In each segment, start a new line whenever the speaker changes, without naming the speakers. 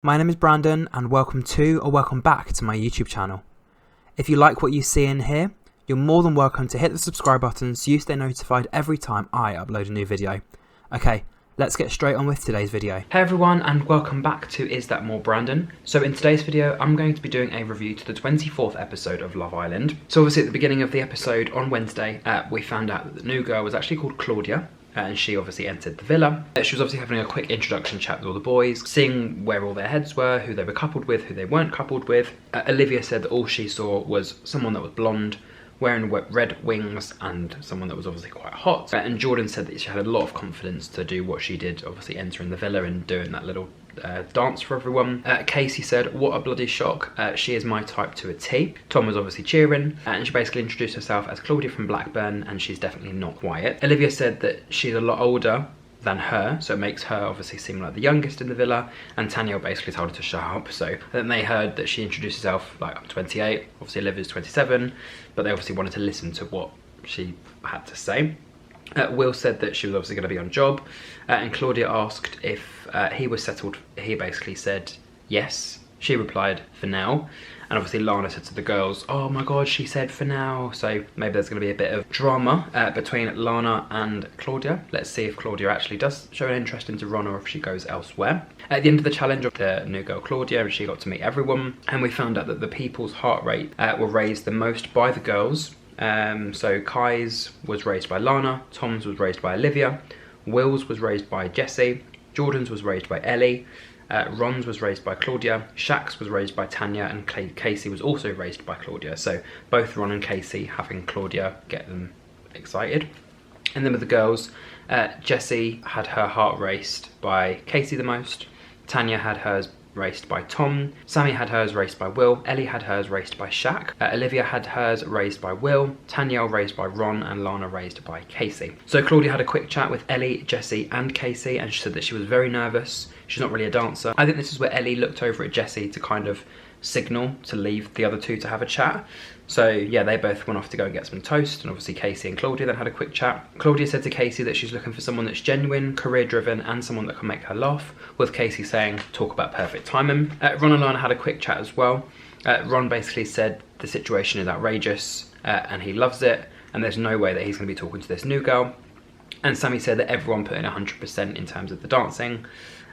My name is Brandon and welcome to or welcome back to my YouTube channel. If you like what you see in here, you're more than welcome to hit the subscribe button so you stay notified every time I upload a new video. Okay, let's get straight on with today's video. Hey everyone and welcome back to Is That More Brandon? So in today's video I'm going to be doing a review to the 24th episode of Love Island. So obviously at the beginning of the episode on Wednesday we found out that the new girl was actually called Claudia. And she obviously entered the villa. She was obviously having a quick introduction chat with all the boys, seeing where all their heads were, who they were coupled with, who they weren't coupled with. Olivia said that all she saw was someone that was blonde, wearing red wings, and someone that was obviously quite hot. And Jordan said that she had a lot of confidence to do what she did, obviously entering the villa and doing that little dance for everyone. Casey said, what a bloody shock, she is my type to a T. Tom was obviously cheering, and she basically introduced herself as Claudia from Blackburn, and she's definitely not quiet. Olivia said that she's a lot older than her, so it makes her obviously seem like the youngest in the villa, and Tanya basically told her to shut up. So then they heard that she introduced herself like I'm 28, obviously Olivia's 27, but they obviously wanted to listen to what she had to say. Will said that she was obviously going to be on job, and Claudia asked if he was settled. He basically said yes. She replied for now, and obviously Lana said to the girls, oh my god, she said for now. So maybe there's going to be a bit of drama between Lana and Claudia. Let's see if Claudia actually does show an interest into Ron or if she goes elsewhere. At the end of the challenge of the new girl Claudia, she got to meet everyone, and we found out that the people's heart rate were raised the most by the girls. So Kai's was raised by Lana, Tom's was raised by Olivia, Will's was raised by Jessie, Jordan's was raised by Ellie, Ron's was raised by Claudia, Shaq's was raised by Tanya, and Casey was also raised by Claudia. So both Ron and Casey having Claudia get them excited. And then with the girls, Jessie had her heart raced by Casey the most, Tanya had hers raced by Tom, Sammy had hers raced by Will, Ellie had hers raced by Shaq, Olivia had hers raised by Will, Tanya raised by Ron, and Lana raised by Casey. So Claudia had a quick chat with Ellie, Jessie and Casey, and she said that she was very nervous. She's not really a dancer. I think this is where Ellie looked over at Jessie to kind of signal to leave the other two to have a chat. So yeah, they both went off to go and get some toast, and obviously Casey and Claudia then had a quick chat. Claudia said to Casey that she's looking for someone that's genuine, career driven, and someone that can make her laugh, with Casey saying, talk about perfect timing. Ron and Lana had a quick chat as well. Ron basically said the situation is outrageous and he loves it, and there's no way that he's going to be talking to this new girl. And Sammy said that everyone put in 100% in terms of the dancing.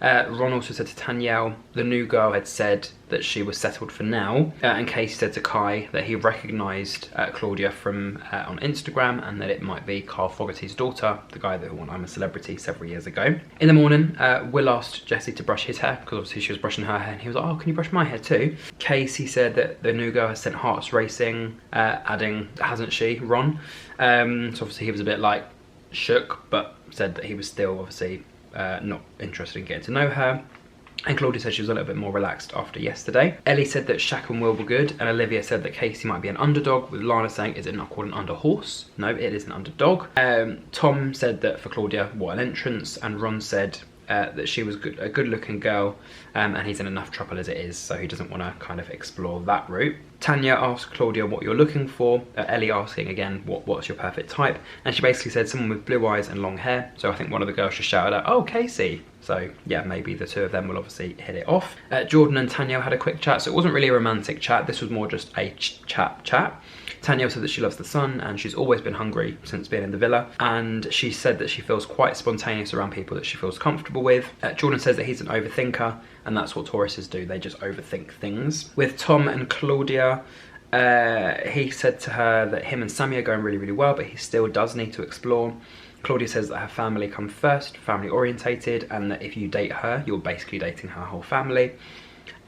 Ron also said to Tanyel the new girl had said that she was settled for now, and Casey said to Kai that he recognised Claudia from on Instagram, and that it might be Carl Fogarty's daughter, the guy that won I'm a Celebrity several years ago. In the morning, Will asked Jessie to brush his hair, because obviously she was brushing her hair, and he was like, oh, can you brush my hair too? Casey said that the new girl has sent hearts racing, adding, hasn't she, Ron? So obviously he was a bit like shook, but said that he was still obviously not interested in getting to know her. And Claudia said she was a little bit more relaxed after yesterday. Ellie said that Shaq and Will were good, and Olivia said that Casey might be an underdog, with Lana saying, is it not called an underhorse? No, it is an underdog. Tom said that for Claudia, what an entrance, and Ron said that she was a good looking girl, and he's in enough trouble as it is, so he doesn't want to kind of explore that route. Tanya asked Claudia what you're looking for, Ellie asking again what's your perfect type, and she basically said someone with blue eyes and long hair. So I think one of the girls just shouted out, oh, Casey. So yeah, maybe the two of them will obviously hit it off. Jordan and Tanya had a quick chat, so it wasn't really a romantic chat, this was more just a chat. Tanya said that she loves the sun, and she's always been hungry since being in the villa, and she said that she feels quite spontaneous around people that she feels comfortable with. Jordan says that he's an overthinker, and that's what Tauruses do, they just overthink things. With Tom and Claudia, he said to her that him and Sammy are going really, really well, but he still does need to explore. Claudia says that her family come first, family orientated, and that if you date her, you're basically dating her whole family.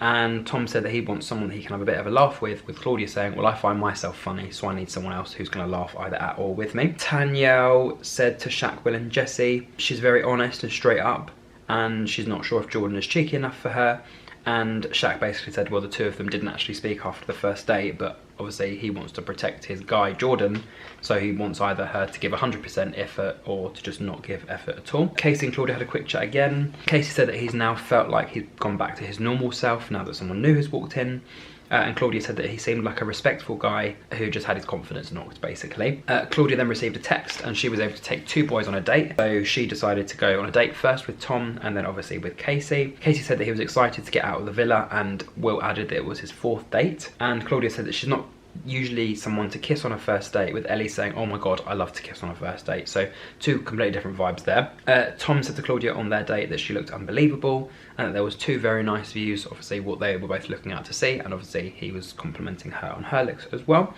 And Tom said that he wants someone that he can have a bit of a laugh with Claudia saying, well, I find myself funny, so I need someone else who's going to laugh either at or with me. Tanyel said to Shaq, Will and Jessie, she's very honest and straight up, and she's not sure if Jordan is cheeky enough for her. And Shaq basically said, well, the two of them didn't actually speak after the first date, but obviously he wants to protect his guy Jordan, so he wants either her to give 100% effort or to just not give effort at all. Casey and Claudia had a quick chat again. Casey said that he's now felt like he's gone back to his normal self now that someone new has walked in. And Claudia said that he seemed like a respectful guy who just had his confidence knocked, basically. Claudia then received a text and she was able to take 2 boys on a date. So she decided to go on a date first with Tom and then obviously with Casey. Casey said that he was excited to get out of the villa, and Will added that it was his 4th date. And Claudia said that she's not usually someone to kiss on a first date, with Ellie saying, oh my god, I love to kiss on a first date. So 2 completely different vibes there. Tom said to Claudia on their date that she looked unbelievable and that there was 2 very nice views, obviously what they were both looking out to see, and obviously he was complimenting her on her looks as well.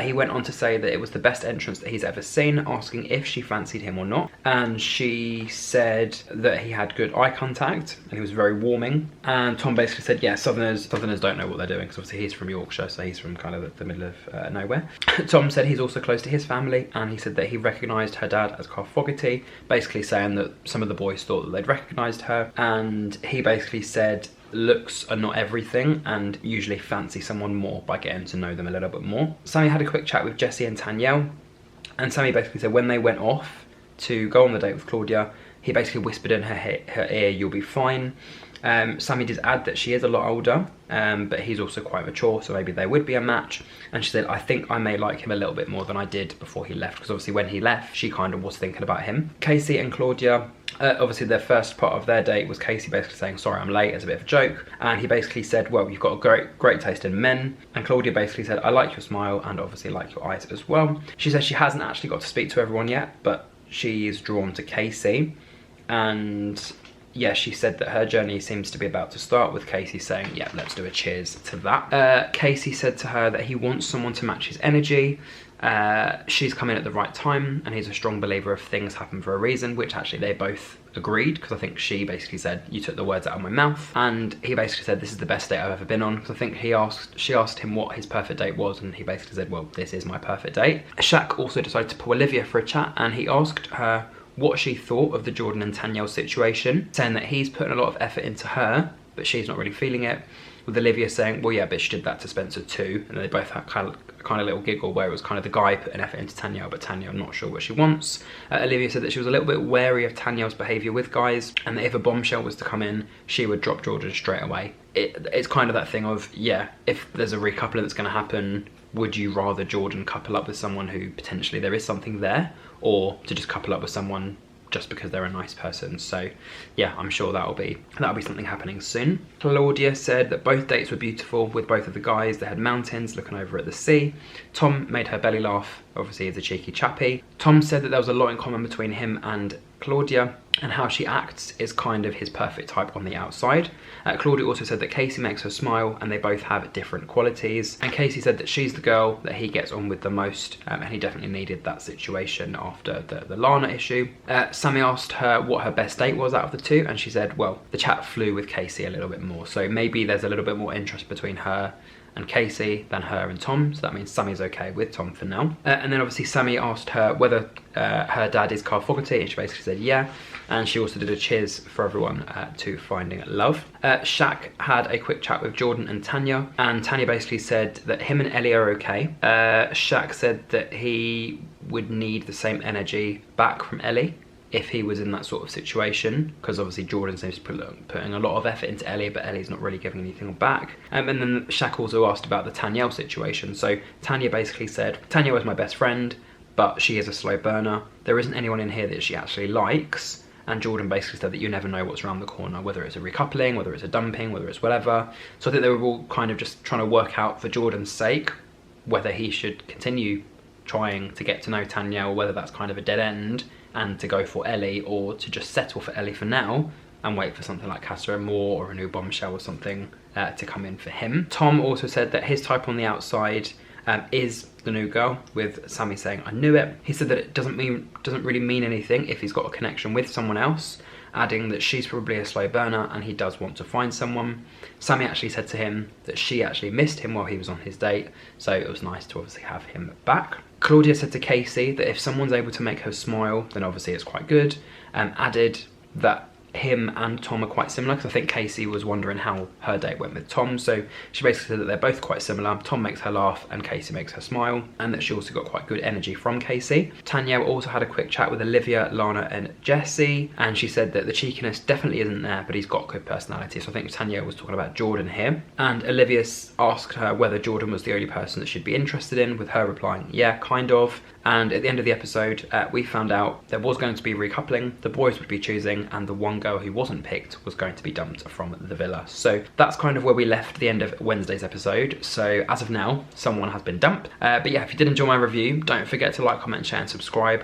He went on to say that it was the best entrance that he's ever seen, asking if she fancied him or not, and she said that he had good eye contact and he was very warming. And Tom basically said, yeah, Southerners don't know what they're doing, because obviously he's from Yorkshire, so he's from kind of the middle of nowhere. Tom said he's also close to his family, and he said that he recognised her dad as Carl Fogarty, basically saying that some of the boys thought that they'd recognised her, and he basically said looks are not everything and usually fancy someone more by getting to know them a little bit more. Sammy had a quick chat with Jessie and Tanyel, and Sammy basically said when they went off to go on the date with Claudia, he basically whispered in her ear, you'll be fine. Sammy did add that she is a lot older, but he's also quite mature, so maybe there would be a match. And she said, I think I may like him a little bit more than I did before he left, because obviously when he left, she kind of was thinking about him. Casey and Claudia, obviously their first part of their date was Casey basically saying, sorry I'm late, as a bit of a joke. And he basically said, well, you've got a great taste in men. And Claudia basically said, I like your smile and obviously like your eyes as well. She says she hasn't actually got to speak to everyone yet, but she is drawn to Casey. And yeah, she said that her journey seems to be about to start, with Casey saying, yeah, let's do a cheers to that. Casey said to her that he wants someone to match his energy. She's come in at the right time, and he's a strong believer of things happen for a reason, which actually they both agreed, because I think she basically said, you took the words out of my mouth. And he basically said, this is the best date I've ever been on, because I think she asked him what his perfect date was, and he basically said, well, this is my perfect date. Shaq also decided to pull Olivia for a chat, and he asked her what she thought of the Jordan and Tanyel situation, saying that he's putting a lot of effort into her, but she's not really feeling it. With Olivia saying, well, yeah, but she did that to Spencer too. And they both had kind of little giggle where it was kind of the guy putting effort into Tanyel, but Tanyel not sure what she wants. Olivia said that she was a little bit wary of Tanyel's behaviour with guys, and that if a bombshell was to come in, she would drop Jordan straight away. It's kind of that thing of, yeah, if there's a recoupling that's going to happen, would you rather Jordan couple up with someone who potentially there is something there, or to just couple up with someone just because they're a nice person? So yeah, I'm sure that'll be something happening soon. Claudia said that both dates were beautiful with both of the guys. They had mountains looking over at the sea. Tom made her belly laugh, obviously he's a cheeky chappy. Tom said that there was a lot in common between him and Claudia, and how she acts is kind of his perfect type on the outside. Claudia also said that Casey makes her smile, and they both have different qualities. And Casey said that she's the girl that he gets on with the most, and he definitely needed that situation after the Lana issue. Sammy asked her what her best date was out of the 2, and she said, well, the chat flew with Casey a little bit more, so maybe there's a little bit more interest between her and Casey than her and Tom, so that means Sammy's okay with Tom for now. And then obviously Sammy asked her whether her dad is Carl Fogarty, and she basically said yeah, and she also did a cheers for everyone to finding love. Shaq had a quick chat with Jordan and Tanya, and Tanya basically said that him and Ellie are okay. Shaq said that he would need the same energy back from Ellie if he was in that sort of situation, because obviously Jordan seems to be putting a lot of effort into Ellie, but Ellie's not really giving anything back. And then Shaq also asked about the Tanyel situation. So Tanya basically said, Tanyel is my best friend, but she is a slow burner. There isn't anyone in here that she actually likes. And Jordan basically said that you never know what's around the corner, whether it's a recoupling, whether it's a dumping, whether it's whatever. So I think they were all kind of just trying to work out, for Jordan's sake, whether he should continue trying to get to know Tanya, or whether that's kind of a dead end, and to go for Ellie, or to just settle for Ellie for now and wait for something like Casa Amor or a new bombshell or something to come in for him. Tom also said that his type on the outside is the new girl, with Sammy saying, I knew it. He said that it doesn't really mean anything if he's got a connection with someone else, adding that she's probably a slow burner and he does want to find someone. Sammy actually said to him that she actually missed him while he was on his date, so it was nice to obviously have him back. Claudia said to Casey that if someone's able to make her smile, then obviously it's quite good, added that him and Tom are quite similar, because I think Casey was wondering how her date went with Tom, so she basically said that they're both quite similar. Tom makes her laugh and Casey makes her smile, and that she also got quite good energy from Casey. Tanya also had a quick chat with Olivia, Lana and Jessie, and she said that the cheekiness definitely isn't there, but he's got good personality. So I think Tanya was talking about Jordan here, and Olivia asked her whether Jordan was the only person that she'd be interested in, with her replying, yeah, kind of. And at the end of the episode, we found out there was going to be recoupling, the boys would be choosing, and the one girl who wasn't picked was going to be dumped from the villa. So that's kind of where we left the end of Wednesday's episode. So as of now, someone has been dumped. But yeah, if you did enjoy my review, don't forget to like, comment, share and subscribe.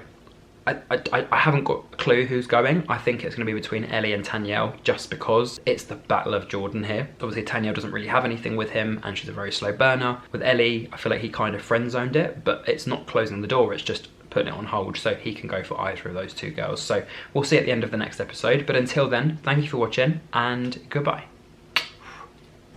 I haven't got a clue who's going. I think it's going to be between Ellie and Tanyel, just because it's the battle of Jordan here. Obviously Tanyel doesn't really have anything with him and she's a very slow burner. With Ellie, I feel like he kind of friend zoned it, but it's not closing the door, it's just putting it on hold, so he can go for either of those two girls. So we'll see at the end of the next episode, but until then, thank you for watching and goodbye.